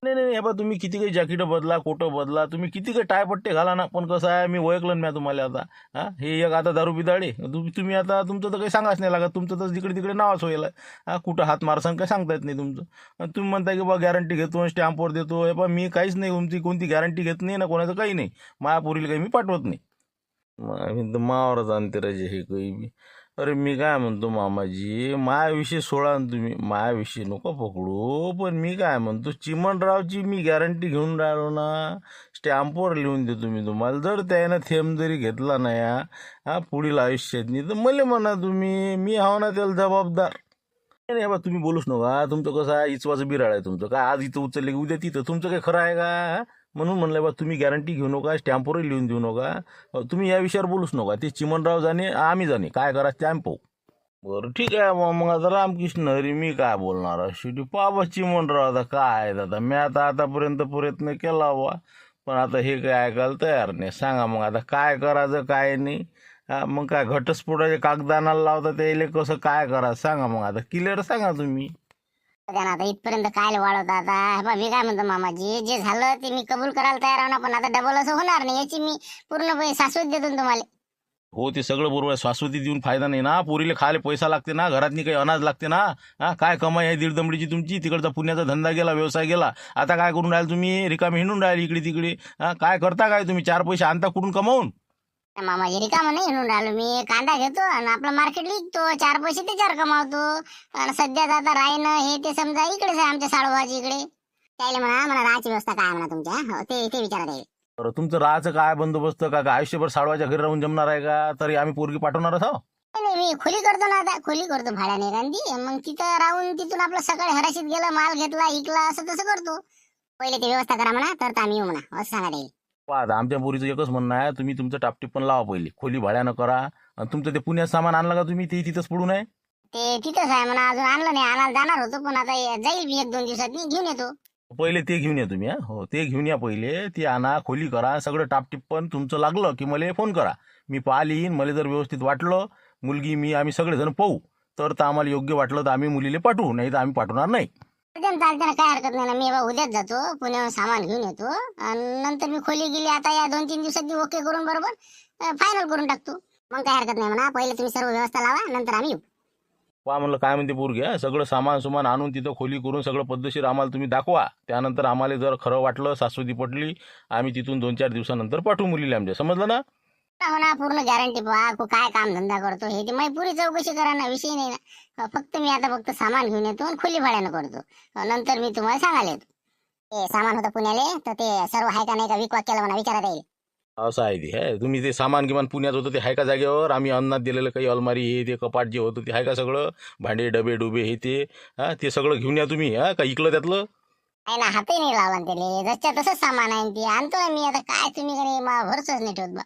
नाही नाही हे बा, तुम्ही किती काही जॅकेट बदला, कोट बदला, तुम्ही किती काही टायपट्टे घाला ना, पण कसं आहे, मी ओळखलं ना तुम्हाला आता. हा, हे एक आता दारू बिदाडे तुम्ही आता तुमचं तर काही सांगाच नाही लागत, तुमचं तर जिकडे तिकडे नावच होईल. हा, कुठं हात मारसान काय सांगता येत नाही तुमचं. आणि तुम्ही म्हणता की बा गॅरंटी घेतो, स्टॅम्पवर देतो. हे बा, मी काहीच नाही, तुमची कोणती गॅरंटी घेत नाही ना, कोणाचं काही नाही. मायापुरीला काही मी पाठवत नाही. मी तर मावरच आणते राजे हे काही बी. अरे मी काय म्हणतो मामाजी, मायाविषयी सोडा ना तुम्ही, मायाविषयी नको पकडू. पण मी काय म्हणतो, चिमणरावची मी गॅरंटी घेऊन राहिलो ना, स्टॅम्पवर लिहून देतो मी तुम्हाला. जर त्यानं थेंब जरी घेतला ना या हा पुढील आयुष्यात नाही, तर मला म्हणा तुम्ही, मी हाव ना त्याला जबाबदार. नाही बा, तुम्ही बोलूच नका. तुमचं कसं आहे, इचवाचं बिराड आहे तुमचं. काय आज इथं उचलले की उद्या तिथं, तुमचं काही खरं आहे का? म्हणून म्हणलं बा, तुम्ही गॅरंटी घेऊ नका, स्टॅम्पवरही लिहून देऊ नका. तुम्ही या विषयावर बोलूच नका. ते चिमणराव जाणे, आम्ही जाणे, काय करा स्टॅम्प पाहू. बरं ठीक आहे मग आता रामकृष्ण हरी, मी काय बोलणार. शेवटी पाबा चिमणराव आता काय आहे आता, मी आता आतापर्यंत प्रयत्न केला बा, पण आता हे काय ऐकायला तयार नाही. सांगा मग आता काय करायचं काय नाही. हा, मग काय घटस्फोटाचे कागदानाला लावता त्याला कसं काय करा सांगा मग आता, क्लिअर सांगा तुम्ही. द्या आता इथपर्यंत काय वाढवता आता. हे पहा, मी काय म्हणतो मामाजी, जे झालं ते मी कबूल करायला तयार आहे ना, पण आता डबल असं होणार नाही याची मी पूर्णपणे शाश्वत देतो ना तुम्हाला. हो, ते सगळं बरोबर आहे. शाश्वती देऊन फायदा नाही ना, पोरीला खायला पैसा लागते ना, घरातनी काही अनाज लागते ना. हा, काय कमाई आहे दीड दमडीची तुमची, तिकडचा पुण्याचा धंदा गेला, व्यवसाय गेला. आता काय करून राहिले तुम्ही, रिकामी हिंडून राहिले इकडे तिकडे. हा, काय करता काय तुम्ही, चार पैसे आणता कुठून कमावून. मामाजी रिकामं नाही म्हणून राहिलो मी, कांदा घेतो आणि आपलं मार्केट विकतो, चार पैसे त्याच्यावर कमावतो. आणि सध्याच आता राहणं हे ते समजा इकडेच आहे आमच्या साडोबाची इकडे. त्याला म्हणा राहायची व्यवस्था काय म्हणा तुमच्या, हो, ते विचारत आहे. बरं, तुमचं राहायचं काय बंदोबस्त, का आयुष्यभर साडवाच्या घरी राहून जमणार आहे का? तरी आम्ही पोरगी पाठवणारच आहो. नाही मी खोली करतो ना, आता खोली करतो भाड्याने एखादी, मग तिथं राहून तिथून आपलं सकाळी हराशीत गेलं, माल घेतला इकला, असं तसं करतो. पहिले ते व्यवस्था करा म्हणा, तर आम्ही येऊ म्हणा, असं सांगा. आता आमच्या पोरीचं एकच म्हणणं आहे, तुम्ही तुमचं टापटीप पण लावा पहिले, खोली भाड्यानं करा. आणि तुमचं ते पुण्यात सामान आणलं का तुम्ही, ते तिथंच पडून आहे. ते तिथंच आहे म्हणा, अजून आणलं नाही, आणायला जाणार होतो, पण आता जाईल मी एक दोन दिवसात घेऊन येतो. पहिले ते घेऊन या तुम्ही. हा, हो, ते घेऊन या पहिले, ते आणा, खोली करा, सगळं टापटीप. पण तुमचं लागलं की मला फोन करा, मी पाहिली येईन. मला जर व्यवस्थित वाटलं, मुलगी मी आम्ही सगळेजण पाहू, तर आम्हाला योग्य वाटलं तर आम्ही मुलीला पाठवू, नाही तर आम्ही पाठवणार नाही. चालते ना, काय हरकत नाही ना. मी उद्याच जातो पुण्याहून सामान घेऊन येतो, आणि नंतर मी खोली गेली आता या 2-3 दिवसात ओके करून बरोबर फायनल करून टाकतो. मग काय हरकत नाही म्हणा, पहिले तुम्ही सर्व व्यवस्था लावा, नंतर आम्ही येऊ. पहा म्हणलं काय म्हणते पोरगी, हा, सगळं सामान सुमान आणून तिथं खोली करून सगळं पद्धतशीर आम्हाला तुम्ही दाखवा. त्यानंतर आम्हाला जर खरं वाटलं, शाश्वती पटली, आम्ही तिथून 2-4 दिवसानंतर पाठवू मुलीला आमच्या. समजलं ना? हो ना, पूर्ण गॅरंटी पहा, काय काम धंदा करतो हे ते माझी पुरी चौकशी करा ना, विषय नाही ना. फक्त मी आता सामान घेऊन येतो आणि खोली भाड्यानं करतो, नंतर मी तुम्हाला सांगायला येतो. ते सामान होतं पुण्याले, तर ते सर्व आहे का नाही का विकवाक केलं म्हणा, विचारत येईल. असं आहे ते. आहे तुम्ही ते सामान किमान पुण्यात होतं ते आहे का जागेवर? आम्ही अन्नात दिलेलं काही अलमारी हे ते कपाट जे होतं ते आहे का सगळं, भांडे डबे डुबे हे ते, हा, ते सगळं घेऊन या तुम्ही. हा, का इकलं त्यातलं? आहे ना, हातही नाही लावला ना त्याले, जसच्या तसंच सामान आहे ते आणतो ना मी. आता काय तुम्ही का नाही भरोसाच नाही ठेवत बा.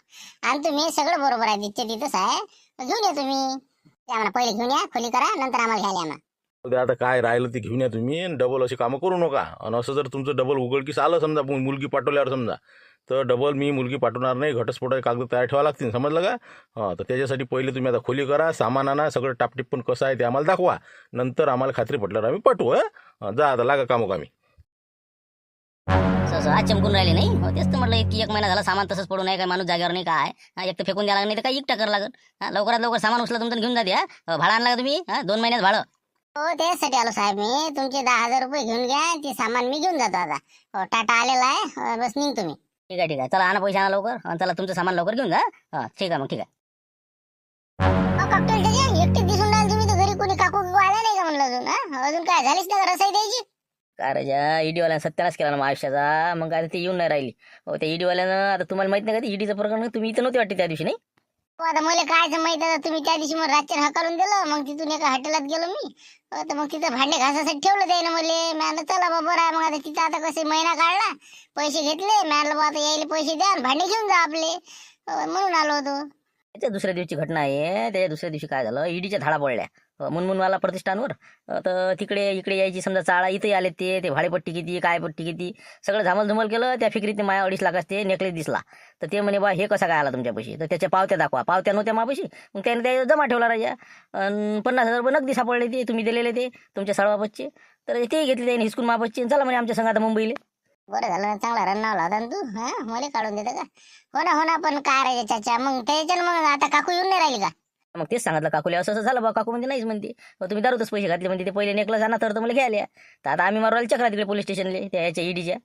आणतो मी, सगळं बरोबर आहे, तिथच्या तिथंच आहे. घेऊन या तुम्ही, त्या म्हणा पहिले घेऊन या, खोली करा, नंतर आम्हाला घ्यायला या म्हणा. उद्या आता काय राहिलं ते घेऊन या तुम्ही, डबल अशी कामं करू नका. आणि असं जर तुमचं डबल उघडकीस आलं समजा, मुलगी पाठवल्यावर समजा, तर डबल मी मुलगी पाठवणार नाही. घटस्फोटाचे कागद तयार ठेवा लागतील, समजलं का? हां, तर त्याच्यासाठी पहिले तुम्ही आता खोली करा, सामान आणा, सगळं टापटीप पण कसं आहे ते आम्हाला दाखवा. नंतर आम्हाला खात्री पटल्यावर आम्ही पाठवू. हां, जा आता लागा कामोकामी. आज चमकून राहिले नाही. हो, तेच तर म्हटलं की 1 महिना झाला सामान तसंच पडून आहे, काय माणूस जागेवर नाही काय. एक तर फेकून द्यायला लागलं, नाही तर काय एकटा करावं लागेल. लवकरात लवकर सामान उचला तुमचं घेऊन जा द्या. भाडं आणला का तुम्ही? 2 महिन्यात भाडं. हो, त्यासाठी आलो साहेब मी. तुमचे 10,000 रुपये घेऊन घ्या, ते सामान मी घेऊन जातो आता. हो, टाटा आलेला आहे, बस निघ तुम्ही. ठीक आहे ठीक आहे, चला आणा पैसे आणा लवकर, आणि चला तुमचं सामान लवकर घेऊन जा. हां ठीक आहे, मग ठीक आहे. कॉकटेल एकटे दिसून राहिले तुम्ही, तर घरी कोणी काकू आला नाही का म्हणलं अजून? अजून काय झालीच ना रसाई द्यायची? काय राजा, ईडीवाल्यानं सत्यानाश केला ना मग आयुष्याचा. मग काय ते येऊन नाही राहिली. हो, त्या ईडीवाल्यानं, आता तुम्हाला माहित नाही का ते ईडीचं प्रकरण, तुम्ही इथं नव्हते वाटते त्या दिवशी नाही. हो, आता मला काय माहित आहे, तुम्ही त्या दिवशी मग रातच्या हकालून दिलं, मग तिथून एका हॉटेलात गेलो मी. तर मग तिथं भांडे घासासाठी ठेवलं त्यानं मला. म्हणलं चला बाबा बरं आहे. मग आता तिथं आता कसे महिना काढला, पैसे घेतले, म्हणलं आता यायला पैसे द्या, भांडे घेऊन जा आपले, म्हणून आलो होतो. त्याच्या दुसऱ्या दिवशी घटना आहे. त्याच्या दुसऱ्या दिवशी काय झालं, ईडीच्या धाडा पडल्या. मुनमुनवाला प्रतिष्ठानवर. तर तिकडे इकडे यायची समजा चाळा, इथे आले ते भाडेपट्टी किती काय पट्टी किती सगळं झामल केलं. त्या फिक्रीत माया 2.5 लाखाच ते नेकलेस दिसला. तर ते म्हणे बा हे कसा काय आला तुमच्यापाशी, तर त्याच्या पावत्या दाखवा. पावत्या नव्हत्या मापाशी. मग त्याने त्या जमा ठेवला राजा. 50,000 रुपये नगदी सापडले ते तुम्ही दिलेले ते तुमच्या साळवापतचे. तर ते घेतले त्याने हिसकून मापासचे. चला म्हणे आमच्या संघ आता मुंबईले. बरं झालं ना, चांगला रन लावला होता ना तू. हा, मला काढून देतं का? हो ना, पण काय रे चाचा, मग त्याच्यानं मग आता काकू येऊन नाही राहिली का? मग तेच सांगितलं काकूले, असं झालं बा. काकू म्हणजे नाहीच म्हणते. तुम्ही दारूतच पैसे घातले म्हणते. ते पहिले नेकलं जाणार तर मला घ्यायला. तर आता आम्ही मारू राहिले चक्रा तिकडे पोलीस स्टेशनले, त्या याच्या ईडीच्या.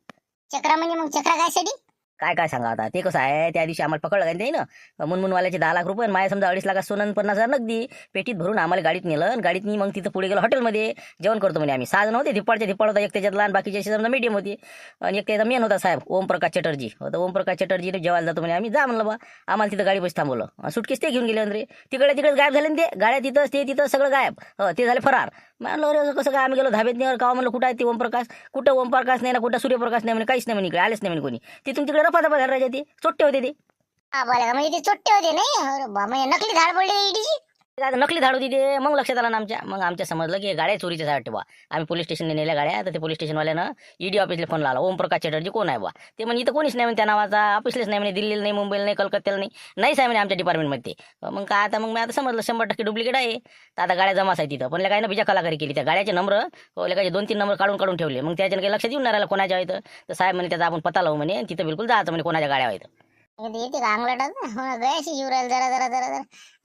चक्रा म्हणजे मग चक्रा काय साठी? काय सांगा आता. ते कसं आहे, त्या दिवशी आम्हाला पकडलं काय ना मुनमुनवाल्याचे 10 लाख रुपये, माझ्या समजा 2.5 लाखात सोनं 50,000 नगदी पेटीत भरून आम्हाला गाडीत नेलं. आणि गाडीत मग तिथं पुढे गेलो हॉटेलमध्ये जेवण करतो म्हणे आम्ही. 6 जण होते. धिप्पाड होता एक त्याच्यातला, आणि बाकीचे समजा मीडियम होती. आणि एक त्याचा मेन होता साहेब ओमप्रकाश चटर्जी. तर ओमप्रकाश चटर्जी जेवायला जातो म्हणे आम्ही. जा म्हणलं बा. आम्हाला तिथं गाडी बस थांबवलं. सुटकेस ते घेऊन गेले अंदरे. तिकडेच गायब झाले ते. गाड्या तिथं सगळं गायब. ते झाले फरार. म्हणलं अरे कसं काय. आम्ही गेलो धाब्यात नेवर का म्हणलं कुठं आहे ते ओमप्रकाश. कुठं ओमप्रकाश नाही ना, कुठं सूर्यप्रकाश नाही म्हणे. काहीच नाही म्हणे इकडे. आलेच नाही म्हणे कोणी. तिथून तिकडे रफा झाला राजा. ते चोट्टे होते ते. हा बोला, म्हणजे ते चोट्टे होते नाही? अरे बा, म्हणजे नकली धाड पडली ईडीची. नकली धाड होती ते. मग लक्षात आलं ना आमच्या समजलं की गाड्या चोरीच्या साठी बा. आम्ही पोलीस स्टेशनने नेल्या गाड्या. तर ते पोलीस स्टेशनवाल्यानं ईडी ऑफिसला फोन लावला. ओमप्रकाश चटर्जी कोण आहे बा. ते म्हणजे इथं कोणीच नाही म्हणे त्या नावाचा. ऑफिसलेच नाही म्हणे. दिल्लीला नाही, मुंबईला नाही, कलकत्त्याला नाही आहे म्हणे आमच्या डिपार्टमेंटमध्ये. मग काय आता मग मी आता समजलं 100% डुप्लिकेट आहे. तर आता गाड्या जमाच आहे तिथं. पण काय ना बिजा कलाकारी केली. त्या गाड्याचे नंबर लेखाचे 2-3 नंबर काढून ठेवले. मग त्याच्यानं काही लक्षात येऊन नाही राहिलं कोणाच्या आहेत. तर साहेब म्हणे त्याचा आपण पता लावू म्हणे. तिथं बिलकुल जायचं म्हणे कोणाच्या गाड्या आहेत. येते का अंगलटात? गयाशी जीव राहील जरा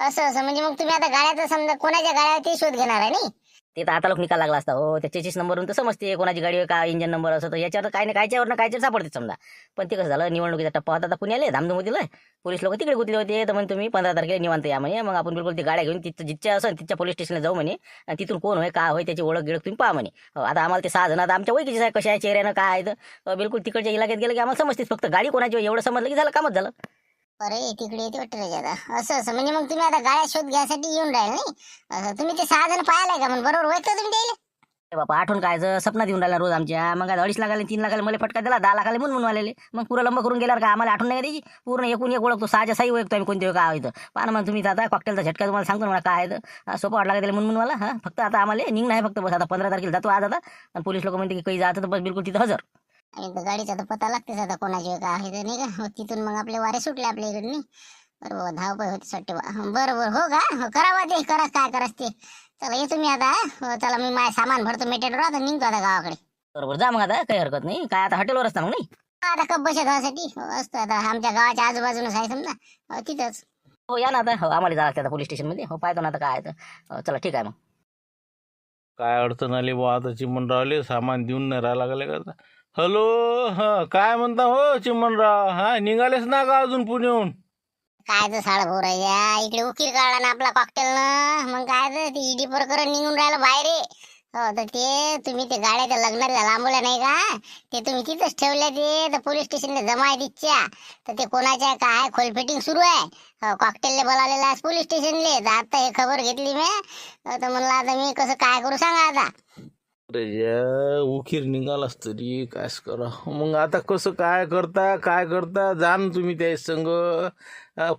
असं म्हणजे मग तुम्ही आता गाड्याचं समजा कोणाच्या गाड्या ते शोध घेणार आहे नाही? ते तर आता लोक निकाल लागला असता हो. त्या चेसिस नंबरवरून तर समजते कोणाची गाडी काय इंजन नंबर असं. तर याच्यावर काय नाही कायच्यावर ना कायच्यावर सापडते समजा. पण ते कसं झालं, निवडणुकीचा टप्पा होता. आता पुण्याले धामधूम होतील. पोलीस लोक तिकडे गुतले होते. तर मग तुम्ही 15 तारखेला निवांत या म्हणे. मग आपण बिलकुल ती गाड्या घेऊन तिथं जिथच्या असेल तिथच्या पोलीस स्टेशनला जाऊ म्हणे. आणि तिथून कोण होय काय होय त्याची ओळख गिळख तुम्ही पहा म्हणे. आता आम्हाला ते 6 जण आता आमच्या ओळखीचे आहे, कशा आहे चेहऱ्यानं काय आहे. तर बिलकुल तिकडच्या इलाक्यात गेलं की आम्हाला समजतेच. फक्त गाडी कोणाची एवढं समजलं की झालं, कामच झालं. अरे तिकडे येते वाटतं रे आता. असं म्हणजे मग तुम्ही आता गाड्या शोध घ्यायसाठी येऊन राहिले नाही? तुम्ही ते 6 जण पाहिलाय का? मग बरोबर ओळखता तुम्ही त्याला? बाबा आठवण काय सपना देऊन राहिला रोज आमच्या. मग 2.5 लाखाला 3 लाखाला मला फटका दिला. 10 लाखाला मुनमुनवालेले. मग पुरं लंब करून गेल्यावर काय आम्हाला आठवण नाही का त्याची. पूर्ण एकूण एक ओळखतो. 6च्या 6 ओळखतो आम्ही कोणते काय आहे. पाहा मग तुम्ही आता कॉकटेलचा झटका तुम्हाला सांगतो मला काय आहे. सोपं वाटला का त्याला मुनमुनवाला. हा फक्त आता आम्हाला निघ नाही फक्त बस. आता 15 तारखेला जातो आज आता. आणि पोलीस लोक म्हणते की काही जातं तर बस बिलकुल तिथं हजर. आणि गाडीचा तर पता लागतेच आता कोणाची काय आहे तर नाही का? हो, तिथून मग आपले वारे सुटले आपल्या इकडे. बरोबर धावपळ होती सट्टे. बरोबर हो का? करावा ते करा काय कराच ते. चला येतो मी आता. चला मी माझं सामान भरतो मेटेडवर. आता निघतो आता गावाकडे. बरोबर जा मग आता. काही हरकत नाही. काय आता हॉटेलवर असता मग नाही. आता कप बसत धुवासाठी असतो. आता आमच्या गावाच्या आजूबाजूनच आहे समजा. तिथंच हो या ना आता. हो आम्हाला जायचं आता पोलीस स्टेशनमध्ये. हो पाहतो ना आता काय आहे. चला ठीक आहे मग. काय अडचण आली बुवा आता चिमणरावले. सामान देऊन नाही राहिला लागले का? हॅलो, हा काय म्हणता हो चिमणराव. हा निघालेच ना का अजून पुण्याहून? काय तर साळ भोर आहे. इकडे उकीर काढला ना आपला कॉकटेल न. मग काय तर ते ईडी प्रकरण निघून राहिलं बाहेर. हो तर ते तुम्ही ते गाड्याच्या लग्नाला लांबवल्या नाही का? ते तुम्ही तिथंच ठेवल्या. ते तर पोलीस स्टेशनला जमा आहे तिथच्या. तर ते कोणाच्या काय खोलफिटिंग सुरू आहे. कॉकटेलले बोलावलेलं आहे पोलीस स्टेशनले. तर आता हे खबर घेतली मी. तर म्हणलं आता मी कसं काय करू सांगा आता. अरे उखीर निघालाच तरी कायच करा. मग आता कसं काय करता जा ना तुम्ही त्या संग.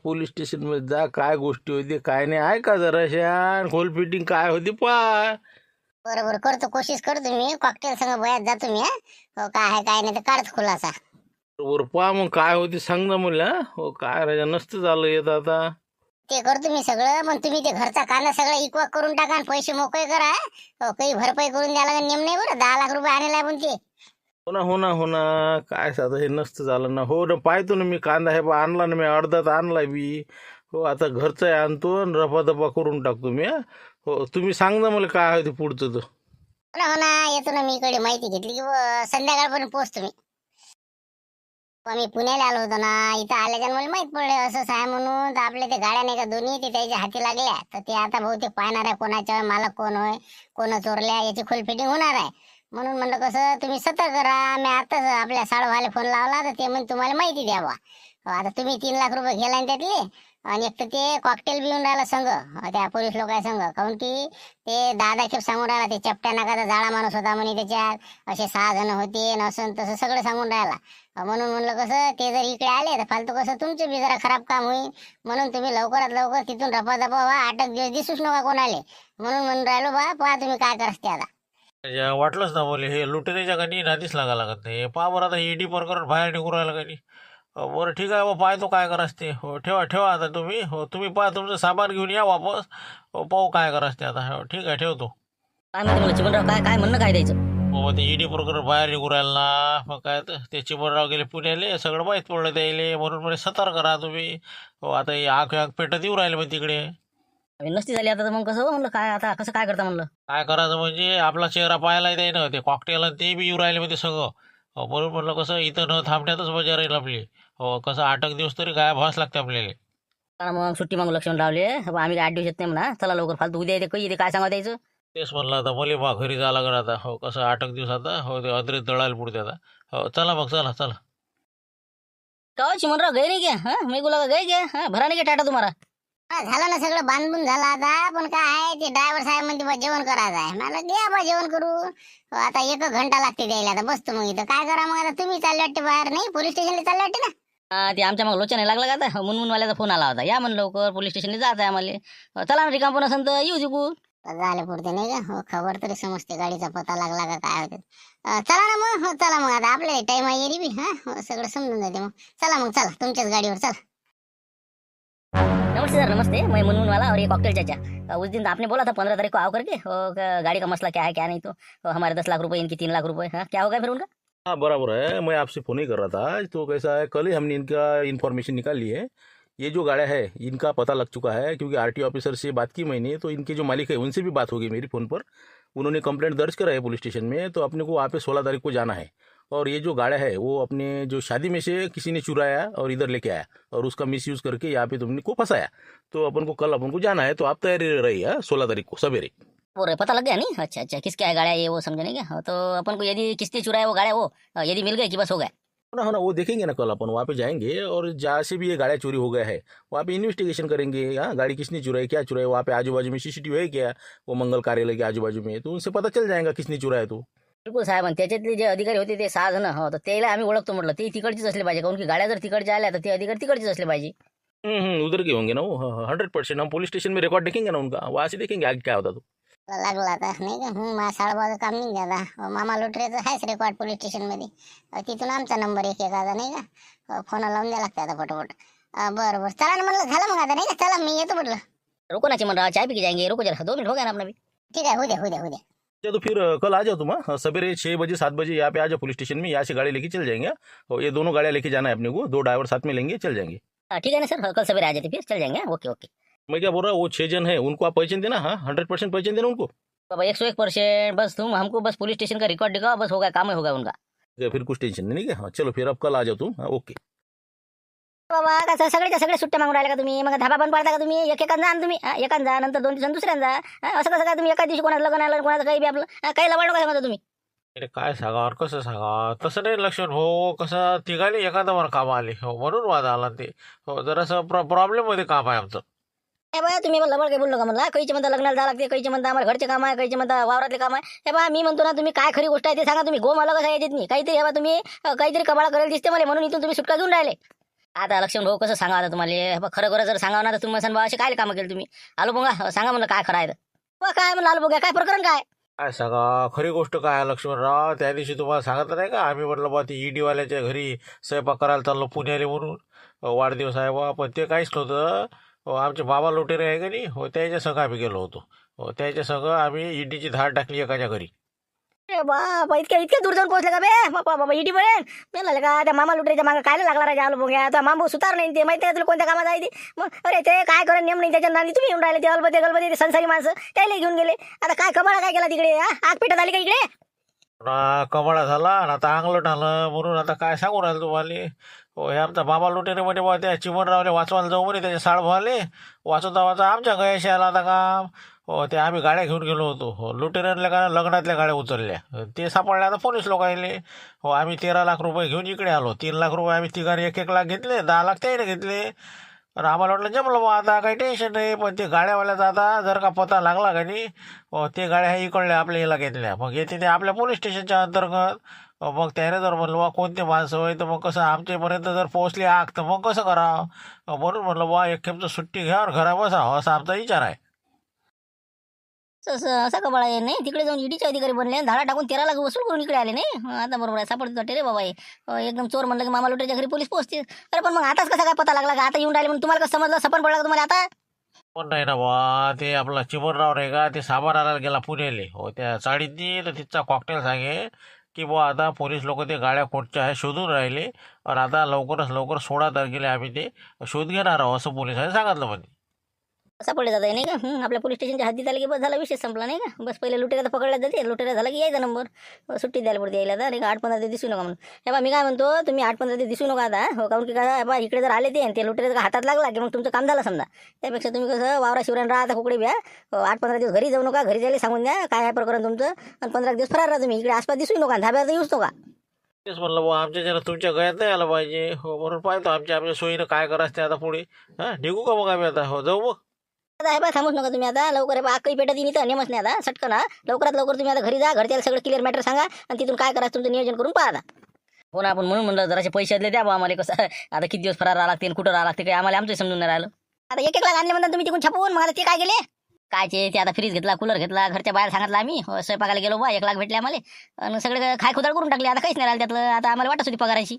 पोलीस स्टेशनमध्ये जा. काय गोष्टी होती काय नाही ऐका जराशा. खोल फिटिंग काय होती पा. बरोबर करतो. कोशिश करतो मी. कॉकटेल संग बयात जातो मी. हो काय आहे काय नाही तर काढतो खुलासा. बरोबर पा. मग काय होती सांग ना मला. हो काय राजा नसतं झालं येत आता. ते करतो मी सगळं. पण तुम्ही ते घरचा कांदा सगळा इकवा करून टाका आणि पैसे मोकळे करा. हो काही भरपाई करून द्यायला नेम नाही बरं. 10 लाख रुपये आणले पण ते. हो ना काय साधं हे नसतं झालं ना. हो ना पाहतो ना मी. कांदा हे बा आणला ना मी. अर्धात आणला बी. हो आता घरचं आणतो आणि रफादफा करून टाकतो मी. हो तुम्ही सांग ना मला काय होते पुढचं तर. हो ना येतो ना मी. इकडे माहिती घेतली की संध्याकाळपर्यंत पोहोचतो मी. आम्ही पुण्याला आलो होतो ना. इथं आल्याच्या मला माहित पडलं असं आहे म्हणून. तर आपल्या ते गाड्या नाही का दोन्ही ते त्याच्या हाती लागल्या. तर ते आता बहुतेक पाहणार आहे कोणाच्या मालक कोण होय कोण चोरल्या याची खोलफिटिंग होणार आहे. म्हणून म्हणलं कसं तुम्ही सतर्क करा. मी आताच आपल्या साळवाले फोन लावला. तर ते म्हणजे तुम्हाला माहिती द्यावा. आता तुम्ही 3 लाख रुपये गेला त्यातले. आणि एक तर ते कॉकटेल बी येऊन राहिला संघ त्या पोलीस लोकांच्या संघ, काऊन की ते दादा खेप सांगून राहिला ते चपट्या नाकाचा जाळा माणूस होता म्हणे, त्याच्यात असे 6 जण होते नसन तसं सगळं सांगून राहिला. म्हणून म्हणलं कसं ते जर इकडे आले तर फालतू कसं तुमचं बी जरा खराब काम होईल, म्हणून तुम्ही लवकरात लवकर तिथून रपादपा व्हा, 8 दिवस दिसूच नका कोणाले. म्हणून म्हणून राहिलो बा, पहा तुम्ही काय करास ते आता. वाटलंच ना बोले हे लुटेऱ्याच्या गाणी नादीच लागा लागत नाही. पहा बरं आता ईडी प्रकरण बाहेर निघून राहिलं गाणी. बरं ठीक आहे, पाहतो काय करास ते. हो ठेवा ठेवा आता तुम्ही. हो तुम्ही पहा तुमचं सामान घेऊन या वापस. हो पाहू काय करास ते आता. हो ठीक आहे ठेवतो. काय म्हणते मला चिमणराव, काय काय म्हणणं काय द्यायचं? हो ते ईडी प्रकरण बाहेर निघून राहिलं ना, मग काय तर ते चिमणराव गेले पुण्याले, सगळं माहीत पडलं त्याले, म्हणून म्हणे सतर्क करा तुम्ही. हो आता हे आग पेटत येऊ राहिले मग तिकडे. नसती झाली आता तर मग कसं हो म्हणलं, काय आता कसं काय करता म्हणलं? काय करायचं म्हणजे आपला चेहरा पाहायला आहे ना, ते कॉकटेल आणि ते बी येऊ राहिले म्हणजे सगळं. हो म्हणून म्हणलं कसं इथं न थांबण्यातच मजा राहील आपली. हो कसं 8 दिवस तरी गायब व्हावंच लागते आपल्याला. चला मग सुट्टी मग लक्षण लावले, आम्ही 8 दिवस येत नाही म्हणा. चला लवकर, फालतू उद्या येते काही येते काय सांगा द्यायचं. तेच म्हणलं आता मला बा घरी जावं लागेल आता. हो कसं 8 दिवस आता. हो ते अद्रेस दळायला पुढते आता. हो चला मग चला चला. का चिमणराव गए नाही क्या? हाँ मेरे को लगा गए क्या? हाँ भरा नाही का टाटा तुम्हाला? झालं ना सगळं बांधून झालं आता, पण काय आहे ते ड्रायव्हर साहेब म्हणते बा जेवण करायचं आहे. मला द्या बा जेवण करू. आता 1 घंटा लागते द्यायला. आता बसतो मग इथं, काय करा मग आता. तुम्ही चालले वाटते बाहेर, नाही पोलीस स्टेशनला चालले वाटते ना. ते आमच्या मग लोचा नाही लागला का आता? मुनमुनवाल्याचा फोन आला होता, या म्हणलं लवकर पोलीस स्टेशनला जायचं आहे आम्हाला. चला ना रिकाम पण असेल तर येऊ शकू. झाले पुरते नाही का. हो खबर तरी समजते, गाडीचा पता लागला का काय होते. चला ना मग. हो चला मग आता, आपले टाइम आहे येरी बी. हा सगळं समजून जाते मग. चला मग चला तुमच्याच गाडीवर चला. नमस्ते सर नमस्ते, मैं मुनमुन वाला और ये कॉकटेल चाचा। उस दिन आपने बोला था 15 तारीख को आओ करके, गाड़ी का मसला क्या है क्या नहीं, तो हमारे 10 लाख रुपए, इनकी 3 लाख रुपए, हाँ क्या होगा फिर उनका? हाँ बराबर है, मैं आपसे फ़ोन ही कर रहा था। तो कैसा है, कल ही हमने इनका इन्फॉर्मेशन निकाल ली है। ये जो गाड़ा है इनका पता लग चुका है, क्योंकि आरटीओ ऑफिसर से बात की मैंने, तो इनके जो मालिक है उनसे भी बात हो गई मेरी फ़ोन पर। उन्होंने कंप्लेंट दर्ज करा है पुलिस स्टेशन में, तो अपने को वहाँ पे 16 तारीख को जाना है। और ये जो गाड़ा है वो अपने जो शादी में से किसी ने चुराया और इधर लेके आया, और उसका मिसयूज़ करके यहाँ पे तुमने को फंसाया। तो अपन को कल अपन को जाना है, तो आप तैयारी रही है 16 तारीख को सवेरे। वो पता लग गया नहीं? अच्छा अच्छा, किसका है गाड़ा ये, वो समझे नहीं क्या? हाँ, तो अपन को यदि किसने चुराया वो गाड़ा, वो यदि मिल गए कि बस हो गया? ना ना, वो देखेंगे ना कल अपन वहाँ पे जाएंगे, और जहाँ से भी ये गाड़ी चोरी हो गया है वहाँ पे इन्वेस्टिगेशन करेंगे। हाँ गाड़ी किसने चुराई, क्या चुराई, वहाँ पे आजू बाजू में सीसीटीवी है क्या, वो मंगल कार्यालय के आजू बाजू में, तो उनसे पता चल जाएगा किसने चुराया। तो बिलकुल साहेब, आणि त्याच्यातले जे अधिकारी होते ते 6 जण, हो तर त्याला आम्ही ओळखतो म्हटलं, ते तिकडचीच असले पाहिजे, कारण की गाड्या जर तिकडच्या आल्या तर ते अधिकारी तिकडचीच असले पाहिजे. उधर के होंगे ना वो। 100% हम पुलिस स्टेशन में रिकॉर्ड देखेंगे ना उनका, वहाँ से देखेंगे आगे क्या होता। तो लागला आता नाही का. माझ्या साडेबाजू काम नाही आता. मामा लोटरेचं आहेच रेकॉर्ड पोलीस स्टेशन मध्ये. तिथून आमचा नंबर एक एखादा नाही का, फोन लावून द्या लागते आता फटोफट. बरं बरं चला ना म्हणलं, झालं मग आता नाही का. चला मी येतो म्हटलं. रुको ना चिमनराव, चाय पी के जाएंगे, रुको जरा 2 मिनट हो गया ना अपना भी. ठीक आहे, हो द्या हो द्या हो द्या. अच्छा, तो फिर कल आ जाओ तुम। हाँ सवेरे 6 बजे 7 बजे यहाँ पे आ जाओ पुलिस स्टेशन में, यहाँ से गाड़ी लेके चल जाएंगे। और ये दोनों गाड़ियाँ लेके जाना है अपने को, 2 ड्राइवर साथ में लेंगे, चल जाएंगे। ठीक है ना सर, कल सवेरे आ जाते फिर, चल जाएंगे। ओके ओके मैं क्या बोल रहा हूँ, वो 6 जन है उनको आप पहचान देना। हाँ 100% पहचान देना उनको। बाबा, 101%। बस तुम हमको बस पुलिस स्टेशन का रिकॉर्ड दिखाओ, बस होगा, काम ही होगा उनका. फिर कुछ टेंशन नहीं है। हाँ चलो फिर अब कल आ जाओ तुम। हाँ ओके। बाबा का सगळ्याच्या सगळे सुट्ट्या मागून राहिला का तुम्ही? मग धाबा बंद पाडता का तुम्ही? एकान जा ना तुम्ही, एकान जा, नंतर 2 दिवसांनी दुसऱ्यांदा जा. असं कसं काय तुम्ही एका दिवशी कोणाचं लग्न आलं, कोणाचं काही बी आपलं काही लबाड नका सांगता तुम्ही. अरे काय सांगा कसं सांगा, तसं नाही लक्षण हो. कसं तिघाली एखादा काम आले हो, म्हणून वाद आला ते. हो जरासं प्रॉब्लेम मध्ये काम आहे आमचं. हे बा तुम्ही लबाड काही बोलू नका म्हणला. काहीचे म्हणता लग्नाला जावं लागते, काहीचे म्हणता आम्हाला घरचे काम आहे, काहीचे म्हणता वावरातले काम आहे. हे बा मी म्हणतो ना, तुम्ही काय खरी गोष्ट आहे ते सांगा. तुम्ही गो मला कसं येत नाही काहीतरी. हे बा तुम्ही काहीतरी कबाळा करायला दिसते मला, म्हणून इथून तुम्ही सुटका घेऊन राहिले. आता लक्षण भाऊ कसं सांगा आता तुम्हाला. खरं खरं जर सांगावं ना तर तुम्ही सांगा असे काय कामं केले तुम्ही. आलो बघा सांगा म्हणलं काय खरं आहे तर. काय म्हणलं आलो बघा, काय प्रकरण काय? काय सांगा खरी गोष्ट काय आहे लक्ष्मणराव, त्या दिवशी तुम्हाला सांगितलं नाही का, आम्ही म्हटलं बा ती ईडीवाल्याच्या घरी स्वयंपाक करायला चाललो पुण्याले म्हणून. वाढदिवस आहे बा, पण ते काहीच नव्हतं. आमचे बाबा लोटेरे आहे का नाही, हो त्याच्या संघ आम्ही गेलो होतो. हो त्याच्या संघ आम्ही ईडीची धाड टाकली एकाच्या घरी. अरे बाबा, इतक्या दूर जाऊन पोहोचले का बे बाबा? बाबा इडी पर्यंत मेला का? त्या मामा लुटरेच्या मागे काय लागला राजा. आलो बघा आता मामा सुतार नाही ते माहिती आहे तुला कोणत्या कामात आहे ते. मग अरे ते काय करा नेम नाही त्याच्या नांदी तुम्ही येऊन राहिले. ते गलबते गलबते ते संसारी माणसं त्याला घेऊन गेले. आता काय कमाला काय केला तिकडे? आग पेटत आली का इकडे? कमळा झाला आणि आता अंगलट आलं, म्हणून आता काय सांगू राहिलं तुम्हाला. हो हे आमचा बाबा लोटेरे मध्ये बा त्या चिमणरावले वाचवायला जाऊ म्हणे, त्याचे साळ भाले वाचवता वाचा आमच्या गयाशी आला आता काम. हो ते आम्ही गाड्या घेऊन गेलो होतो. हो लुटेऱ्यांना का लग्नातल्या गाड्या उचलल्या, ते सापडल्या आता पोलीस लोक आले. हो आम्ही 13 लाख रुपये घेऊन इकडे आलो. 3 लाख रुपये आम्ही तिघांनी 1-1 लाख घेतले, 10 लाख त्याने घेतले. आणि आम्हाला वाटलं जमलं बा आता काही टेन्शन नाही. पण ते गाड्यावाल्याचा आता जर का पता लागला का नाही, ते गाड्या ह्या इकडल्या आपल्या याला घेतल्या, मग येते ते आपल्या पोलीस स्टेशनच्या अंतर्गत. मग त्याने जर म्हणलं बा कोणते माणसं होय, तर मग कसं आमच्यापर्यंत जर पोहोचली आग तर मग कसं करावं. म्हणून म्हणलं बा एक खेपचं सुट्टी घ्यावर घरा बसा असा आमचा विचार आहे. असं का बाळा नाही तिकडे जाऊन ईडीचे अधिकारी बनले धाडा टाकून 13 लाख वसूल करून इकडे आले नाही. आता बरोबर आहे सापडत वाटते रे बाबा हे. एकदम चोर म्हणलं की मामा लुटेच्या घरी पोलीस पोहोचते. अरे पण मग आताच कसा काय पता लागला का आता येऊन राहिले म्हणून तुम्हाला कसं समजलं सपन पडला का तुम्हाला आता. पण नाही ना बा, ते आपला चिमनराव नाही का, ते सामान आणायला गेला पुण्याले त्या चाळीतनी, तर तिथचा कॉकटेल सांगे की बुवा आता पोलीस लोक ते गाड्या कोणच्या आहे शोधून राहिले, आणि आता लवकरच लवकर 16 तारखेला आम्ही ते शोध घेणार आहोत असं पोलिसांनी सांगितलं म्हणे. सापडले जात नाही का. आपल्या पोलीस स्टेशनच्या हद्दीत आले की बस झाला विषय संपला नाही का. बस पहिले लुटेरा तर पकडला जाते, लुटेरा झाला की यायचा नंबर सुट्टी द्यायला पडते यायला तर नाही का. 8-15 दिवस दिसू नका म्हणून. हे बा मी काय म्हणतो तुम्ही 8-15 दिवस दिसू नका आता. हो काऊन की काय बा इकडे जर आले ते लुटेरा हातात लागला की मग तुमचं काम झालं समजा. त्यापेक्षा तुम्ही कसं वावरा शिवरान राहा आता कुकडे ब्या. 8-15 दिवस घरी जाऊ नका, घरी जायला सांगून द्या काय आहे प्रकरण तुमचं. आणि 15 दिवस फरार राहा तुम्ही, इकडे आसपास दिसू नका, धाब्यात येऊच नका. तेच म्हणलं बुवा आमच्या जरा तुमच्या गळ्यात नाही आलं पाहिजे. हो म्हणून पाहतो आपल्या सोयीनं काय करायचं ते आता पुढे. निघू का मग आम्ही आता. हो जाऊ मग. आता हे बा थांबूच नका तुम्ही आता लवकर. आकई पेटत येईल तर नेमच नाही आता सटकन लवकरात लवकर तुम्ही आता घरी जा, घरच्याला सगळं क्लिअर मॅटर सांगा आणि तिथून काय करायचं तुमचं नियोजन करून पाहा. हो ना आपण म्हणून म्हणलं जरासे पैसे द्या बा आम्हाला. कसं आता किती दिवस फरार राहा लागते कुठं राहा लागते काही आम्हाला आमचं समजून नाही राहिलं. आता 1-1 लाख आणले म्हणतात तुम्ही तिकडून छापून, मग आता ते काय गेले कायचे ते आता फ्रीज घेतला, कूलर घेतला, घरच्या बाहेर सांगितलं आम्ही. स्वयंपाकाला गेलो बा 1 लाख भेटले आम्हाला आणि सगळे खाय खुदाड करून टाकले. आता काहीच नाही राहिलं त्यातलं. आता आम्हाला वाटत होती पगाराची.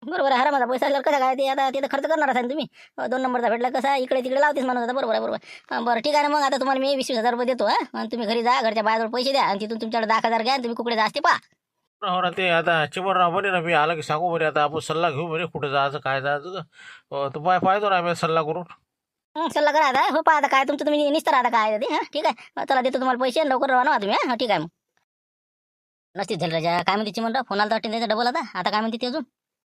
बरोबर आहे. माझा पैसा आल्यावर कसं काय ते आता ते तर खर्च करणार असाल तुम्ही. 2 नंबरचा भेटला कसा इकडे तिकडे लावतेच म्हणत होता. बरोबर आहे बरोबर. बरं ठीक आहे ना मग आता तुम्हाला मी 20,000 रुपये देतो. आणि तुम्ही घरी जा, घरच्या बाहेर पैसे द्या आणि तिथून तुमच्याकडे 10,000 घ्या आणि तुम्ही कुकडे जा असते पहा. हो ना, ते आता चिमनराव म्हणे ना, मी आलं की सांगू म्हणे आता आपण सल्ला घेऊ म्हणे कुठं जायचं काय जायचं. तर पाहतो ना आम्ही सल्ला करून. सल्ला करा आता. हो पहा आता काय तुमचं तुम्ही निसतं आता काय ते. ठीक आहे चला देतो तुम्हाला पैसे लवकर राहा ना तुम्ही. ठीक आहे मग नसतीच झालं राजा. काय म्हणते चिमनराव फोन आला तर त्याचा डबल आता काय म्हणते ते अजून.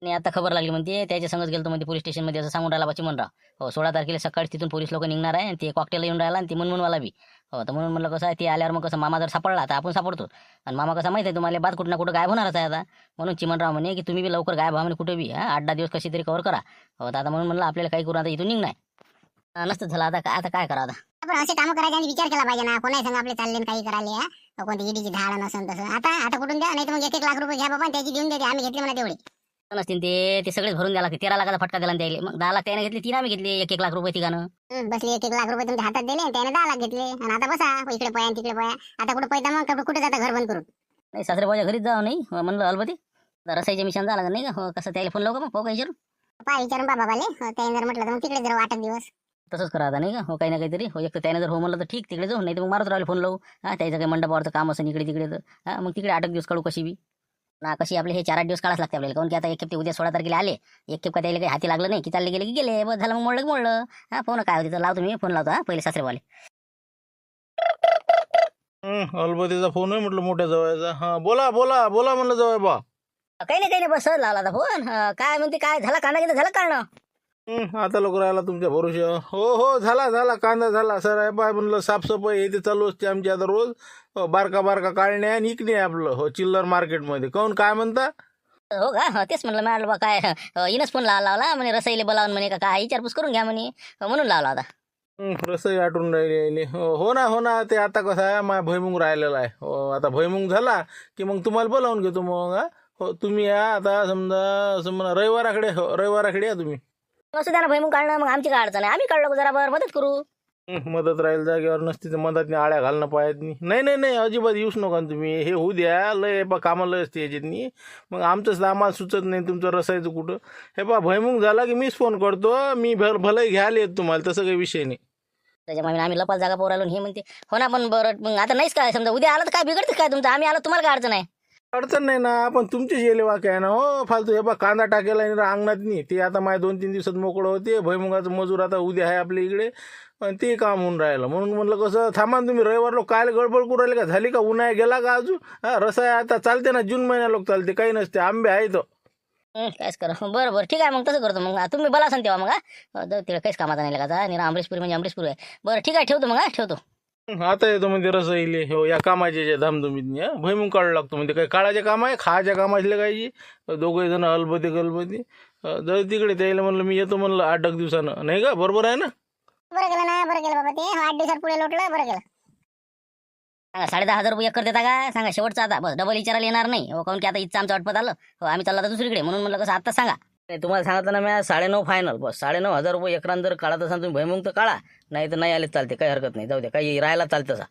नाही आता खबर लागली म्हणते त्याच्या संगच गेलो म्हणते पोलीस स्टेशनमध्ये असं सांगून राहिला चिमनराव. हो 16 तारखेला सकाळी तिथून पोलीस लोक निघणार आहे आणि ते कॉकटेल येऊन राहिला आणि ती मनमुनवाला बी. हो तर म्हणून म्हणलं कसं आहे ते आल्यावर मग कसं मामा जर सापडला तर आपण सापडतो. आणि मामा कसं माहिती आहे तुम्हाला बाद कुठं ना कुठं गायब होणारच आहे आता. म्हणून चिमनराव म्हणे की तुम्ही बी लवकर गायब व्हा म्हणे कुठे बी. 8-10 दिवस कशी तरी कव्हर करा. हो तर आता म्हणून म्हणलं आपल्याला काही करून आता इथून निघणार नसतं झालं. आता काय करा आता. आपण असे कामं करायचे आणि विचार केला पाहिजे ना. कोणाही संग आपले चालले आणि काही करायले कोणती ईडीची धाड नसेल तसं. आता कुठून द्या, नाही तर मग 1-1 लाख रुपये घ्या बाबा आणि त्याची देऊन देते. आम्ही घेतले म्हणा तेवढे नसतील ते सगळेच भरून द्यायला लागते. 13 लाखाचा फटका दिला त्याला. मग 10 लाख त्याने घेतले, 3 आम्ही घेतले. 1-1 लाख रुपये तिघानं बसले. 1-1 लाख रुपये तुमच्या हातात दिले आणि त्याने 10 लाख घेतले. आणि आता बसा इकडे पया तिकडे पया. आता कुठे पैदा मग कुठे जाता घर बंद करून. नाही सासरेबाच्या घरीच जाऊ नाही म्हणलं अलबती रसाईच्या मिशन झाला नाही का. हो कसं त्याला फोन लावू का मग हो काही विचारून बाबाले त्याने जर म्हटलं तर मग तिकडे जर 8 दिवस तसंच करा आता नाही का. हो काही ना काहीतरी. हो एक तर त्याने जर हो म्हणलं तर ठीक तिकडे जाऊ, नाही तर मग मारत राहिले फोन लावू. त्याचं काही मंडपावरचं काम असं इकडे तिकडे तर मग तिकडे 8 दिवस काढू कशी बी ना. कशी आपले हे 4-8 दिवस काढाच लागते आपल्याला. काऊन की आता एक खेप ते उद्या 16 तारखेला आले. एक खेप का त्याला काही हाती लागलं नाही की चालले गेले की गेले बस झालं. मग मोडलं फोन काय होते तर लावतो मी फोन लावतो पहिले सासरेवाले. अलबतीचा फोन आहे म्हटलं मोठ्या जवळचा. हा बोला बोला बोला म्हणलं जवळ बा. काही नाही बस सहज लावला आता फोन. काय म्हणते काय झाला कांदा किती झालं काढणं. आता लोक राहिला तुमच्या भरोशा. हो झाला कांदा झाला सर आहे बाय म्हणलं. साफसफाई हे ते चालू असते आमची आता रोज. बारका काढणे आणि इकणे आपलं. हो चिल्लर मार्केटमध्ये. काऊन काय म्हणता. हो का तेच म्हणलं मॅडम बा काय इनच फोन लावला म्हणे रसाईले बोलावून म्हणे का काय विचारपूस करून घ्या म्हणे म्हणून लावला होता. रसही आटून राहिली. हो ना ते आता कसं आहे माझ्या भुईमुंग राहिलेला आहे. हो आता भुईमुंग झाला की मग तुम्हाला बोलावून घेतो मग. हो तुम्ही या आता समजा रविवाराकडे या तुम्ही. असं द्या ना भुईमुंग काढणं. मग आमची काय अडचण आहे आम्ही काढलो जरा बरं मदत करू. मदत राहील जागेवर नसती तर मदतनी आळ्या घालणं पाहत नाही अजिबात येऊच नका तुम्ही. हे होऊ द्या. लय कामं लय असते याच्यातनी. मग आमचंच आम्हाला सुचत नाही तुमचं रसायचं कुठं. हे भुईमुंग झाला की मीच फोन करतो. मी भलंही घ्यायला येत तुम्हाला. तसं काही विषय नाही. त्याच्यामुळे आम्ही लपाल जागा पोरालो हे म्हणते. हो ना पण बरं मग आता नाहीच काय समजा उद्या आला तर काय बिघडतेच काय तुमचं. आम्ही आलो तुम्हाला काय अडचण आहे. अडचण नाही ना. पण तुमचीच येले वाक्य आहे ना. हो फालतू हे कांदा टाकेला अंगणात नाही. ते आता माझ्या 2-3 दिवसात मोकळं होते. भुईमुगाचं मजूर आता उद्या आहे आपल्या इकडे आणि ते काम होऊन राहिलं. म्हणून म्हणलं कसं थांबा तुम्ही रविवार लोक काय गडबड करू राहिले का. झाली का उन्हाळा गेला का अजून. रसाय आता चालते ना. जून महिन्या लोक चालते काही नसते. आंबे आहे तर कायच करा. बरं ठीक आहे मग तसं करतो. मग तुम्ही बोला सांग तेव्हा मग तिकडे काहीच कामाचा नाही लागायचा. निरा अमरेशपुरी म्हणजे अमरेशपुरी आहे. बरं ठीक आहे ठेवतो मग ठेवतो. आता येतो म्हणजे रसाईले. हो या कामाचे धामधुमीत भुईमुंग काढू लागतो म्हणजे काही काळाचे काम आहे खायच्या कामाचे कायची. दोघे जण अलबती जर तिकडे त्याला म्हणलं मी येतो म्हणलं 8 दिवसानं, नाही का? बरोबर आहे ना? बरं केलं ना, बरं केलं बाबा ते 8 दिवसात पुढे लोटलं, बरं केलं. सांगा 10,500 रुपये एकर देता का? सांगा शेवटचा आता, बस डबल विचारायला येणार नाही. हो काऊन की आता इथचं आमचं अटपत आलं. हो आम्ही चालला आता दुसरीकडे, म्हणून म्हणलं कसं आत्ताच सांगा. नाही तुम्हाला सांगितलं ना मी 9.5 फायनल, बस 9.5 रुपये एकरान जर काढत असाल तुम्ही भैमुंग तर काढा, नाही तर नाही आले चालते, काही हरकत नाही. जाऊ द्या, काही राहायला चालतं सा.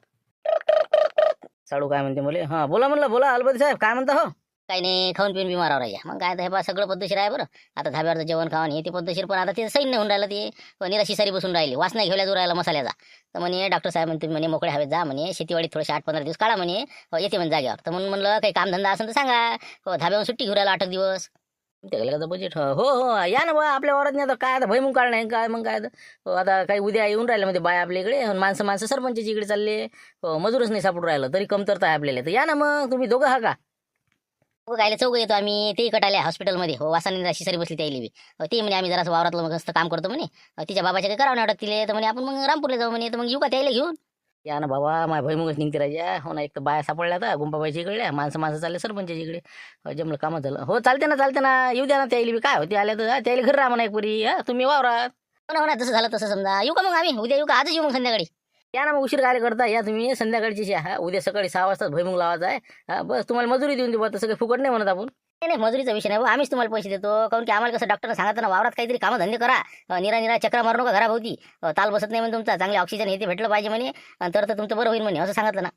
साडू काय म्हणते मुले? हां बोला म्हणलं, बोला अलबदी साहेब काय म्हणता? हो काही नाही, खाऊन पिऊन बिमारावर आहे. मग काय हे बा सगळं पद्धतशीर आहे बरं. आता धाब्यावरचं जेवण खावण हे ते पद्धतशीर, पण आता ते सैन नाही होऊन राहिलं. ते निराशी सारी बसून राहिली, वास नाही घेवल्या दूर राहिला मसाल्याचा. तर म्हणे डॉक्टर साहेब म्हणते म्हणे मोकळे हवेत जा म्हणे, शेतीवाडीत थोडेसे 8-15 दिवस काढा म्हणे, येते म्हणे जागेवर. तर म्हणून म्हणलं काही कामधंदा असेल तर सांगा. हो धाब्यावर सुट्टी घेऊन राहिला 8 दिवस. ते गेलं का बजेट? हो हो या ना बा आपल्या वावरात नाही आता काय, आता भैमुंग काढणं आहे काय? मग काय आता काही उद्या येऊन राहिलं म्हणजे बाय आपल्या इकडे, माणसं सरपंचाची इकडे चालले. हो मजूरच नाही सापडून राहिलं, तरी कमतरता आहे आपल्याला. तर या ना मग, तुम्ही दोघं हा का? हो कायले चौघ येतो आम्ही. ते कटाले हॉस्पिटलमध्ये. हो वासाने राशी सारी बसली त्याली बी. ते म्हणे आम्ही जरासं वावरातलं मस्त काम करतो म्हणे, तिच्या बाबाच्या काही करावं नाही वाटत तिले, तर म्हणे आपण मग रामपूरला जाऊ म्हणे. तर मग येऊ का त्याला घेऊन? या ना बाबा, माझ्या भैमुगच निघते राजा. हो ना, एक तर बाया सापडल्या आता गुंपाबाईच्या इकडल्या, माणसं चालले सरपंचाच्या इकडे. जमलं कामं झालं. हो चालते ना, येऊ द्या ना त्याला बी. काय होते आल्या तर त्याला घरी राहा म्हणा एक पुरी. तुम्ही वावरात. हो ना, जसं झालं तसं समजा. येऊ का मग आम्ही? उद्या येऊ का? आजच येऊ मग संध्याकाळी? या ना मग, उशीर काय करता? या तुम्ही संध्याकाळची उद्या सकाळी 6 वाजता भैमुंग लावायचा आहे. बस तुम्हाला मजुरी देऊन देऊ, तसं काही फुकट नाही म्हणत आपण. नाही मजुरीचा विषय नाही, आम्हीच तुम्हाला पैसे देतो. कारण की आम्हाला कसं डॉक्टरने सांगितलं ना, वावरात काहीतरी कामं धंदे करा, निरा चक्रा मारू नका घराभोवती, ताल बसत नाही म्हणे तुमचा, चांगले ऑक्सिजन हे ते भेटलं पाहिजे म्हणे, तर तुमचं बरं होईल म्हणे, असं सांगितलं ना.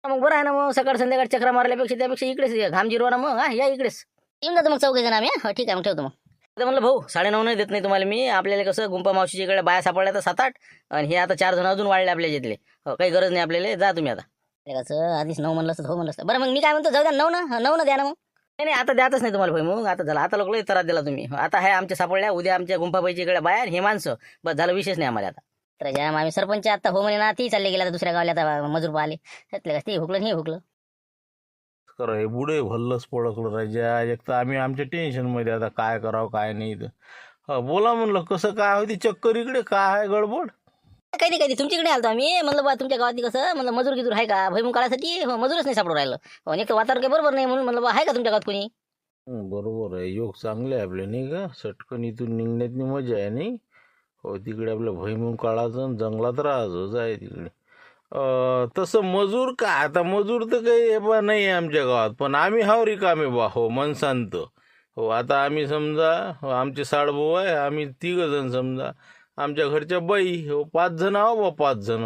मग बरं आहे ना, मग सकाळ संध्याकाळ चक्रा मारल्यापेक्षा त्यापेक्षा इकडेच घाम जिरवा ना मग. या इकडेच येऊन जातो मग 4 जण आम्ही. हो ठीक आहे मग ठेवतो मग. आता म्हणलं भाऊ 9.5 नाही देत नाही तुम्हाला मी. आपल्याला कसं गुंपा मावशीच्या इकडे बाया सापडल्या तर 7-8, आणि हे आता 4 जण अजून वाढले आपल्या जिथले. हो काही गरज नाही आपल्याला, जा तुम्ही आता. कसं आधीच 9 म्हणलं असतं, हो म्हणलं असतं. बरं मग मी काय म्हणतो, जाऊ द्या 9 ना द्या ना मग. नाही आता द्यातच नाही तुम्हाला भैमुंग, आता झालं. आता लोक त्रास दिला तुम्ही. आता आहे आमच्या सापडल्या, उद्या आमच्या गुंपाबाईच्या इकडे बाहेर हे माणसं, बस झालं, विशेष नाही आम्हाला आता. तर ज्या आम्ही सरपंच आता हो म्हणे ना, ती चालले गेला दुसऱ्या गावाला, आता मजूर आले त्यातले ते हुकलं हे हुकलं. खरं हे बुडे भल्लच पडकलं राजा. एक तर आम्ही आमच्या टेन्शनमध्ये, आता काय करावं काय नाही. तर बोला म्हणलं कसं काय होती चक्कर इकडे, काय आहे गडबड? काही तुमच्याकडे आलतो आम्ही. म्हणलं बा तुमच्या गावात कसं म्हणलं मजूर गिजूर आहे का भैमुंग काढायसाठी? हो मजूरच नाही सापडून राहिलं. हो एक तर वातावरण काही बरोबर नाही, म्हणून म्हणलं बा आहे का तुमच्या गावात कोणी? बरोबर आहे, योग चांगले आहे आपले नाही का? सटकन इथून निघण्यात मजा आहे नाही. हो तिकडे आपलं भैमुंग काढायचं आणि जंगलात राहायचं आहे तिकडे. तसं मजूर का, आता मजूर तर काही बा नाही आहे आमच्या गावात, पण आम्ही हाव रिकामे बा. हो मनशांत. हो आता आम्ही समजा, आमचे साडभाऊ आहे, आम्ही 3 जण समजा, आमच्या घरच्या बाई हो 5 जण आहो बा, 5 जण.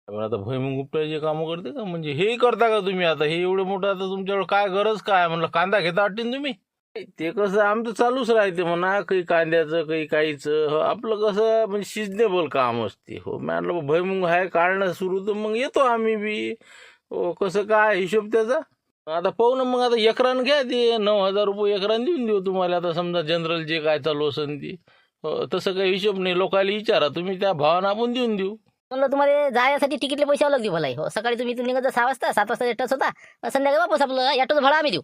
आता भैमुंग उपटायचे कामं करते का? म्हणजे हेही करता का तुम्ही? आता हे एवढं मोठं, आता तुमच्याकडे काय गरज काय? म्हणलं कांदा घेता वाटते तुम्ही? ते कसं आमचं चालूच राहते म्हणा, काही कांद्याचं काही काहीचं. हो आपलं कसं म्हणजे सिजनेबल काम असते. हो म्हटलं भैमुंग आहे काढणं सुरू, तर मग येतो आम्ही बी. हो कसं काय हिशोब त्याचा? आता पाहू ना मग. आता एकरान घ्या, ते 9,000 रुपये एकरान देऊन देऊ तुम्हाला. आता समजा जनरल जे काय चालू असेल ती. तसं काही हिशोब नाही, लोकांना विचारा तुम्ही, त्या भावानं आपण देऊन देऊ. म्हणलं तुम्हाला जायसाठी तिकीटले पैसे अलग देऊ भलाई. हो सकाळी तुम्ही इथून निघत 6 वाजता, 7 वाजता टच होता, संध्याकाळी वापस आपलं ॲटोचं भाडं आम्ही देऊ.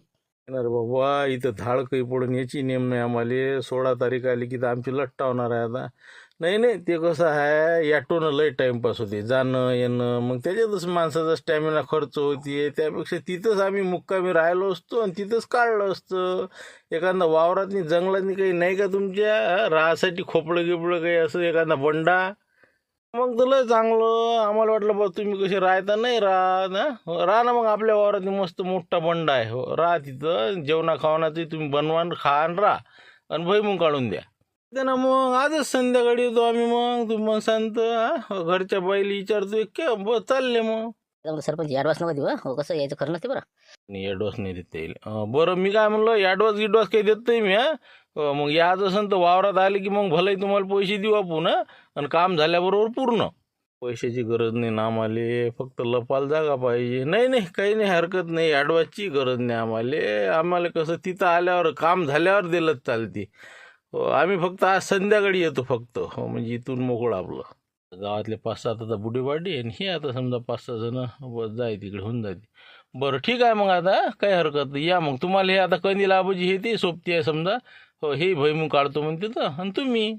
अरे बाबा इथं धाड काही पडून याची नेम नाही आम्हाला. 16 तारीख आली की तर आमची लट्टावणार आहे आता. नाही ते कसं आहे, ॲटोनं लय टाईमपास होते, जाणं येणं, मग त्याच्यातच माणसाचा स्टॅमिना खर्च होते. त्यापेक्षा तिथंच आम्ही मुक्कामी राहिलो असतो आणि तिथंच काढलं असतं. एखादा वावरातनी जंगलातनी काही नाही का तुमच्या राहासाठी खोपडं गिपडं काही असं एखादा बंडा, मग तर लय चांगलं. आम्हाला वाटलं बा तुम्ही कसे राहता, नाही राहत ना. राहा ना मग, आपल्या वावरात मस्त मोठा बंडा आहे. हो राहा तिथं, जेवणा खावणाचं तुम्ही बनवा, खा आणि राहा, आणि भैमुंग काढून द्या. ते ना मग आजच संध्याकाळी येतो आम्ही. मग तुम्ही मग सांगतो घरच्या बाईला विचारतो की बस चालले मग. सरपंच ॲडव्हान्स नका देऊ. हो कसं यायचं खरं नसते बरं. नाही ॲडव्हान्स नाही देता येईल. बरं मी काय म्हणलं, ॲडव्हान्स काही देत नाही मी. मग याच असेल तर वावरात आले की मग भले तुम्हाला पैसे देऊ आपण, आणि काम झाल्याबरोबर पूर्ण. पैशाची गरज नाही ना आम्हाला, फक्त लपाल जागा पाहिजे. नाही काही नाही, हरकत नाही, ॲडव्हान्सची गरज नाही आम्हाला कसं तिथं आल्यावर काम झाल्यावर दिलंच चालते. आम्ही फक्त आज संध्याकाळी येतो फक्त. हो म्हणजे इथून मोकळं आपलं. गावातले 5-7 आता बुढेपाडी, आणि हे आता समजा 5-6 जण बस जाय तिकडे होऊन जाते. बरं ठीक आहे मग, आता काही हरकत नाही. या मग तुम्हाला हे आता कंदील आबाजी हे ते सोबती आहे समजा. हो हे भैमुंग काढतो म्हणते तर, आणि तुम्ही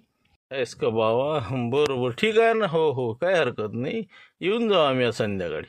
आहेस का बाबा? बरोबर ठीक आहे ना. हो काही हरकत नाही, येऊन जाऊ आम्ही आज संध्याकाळी.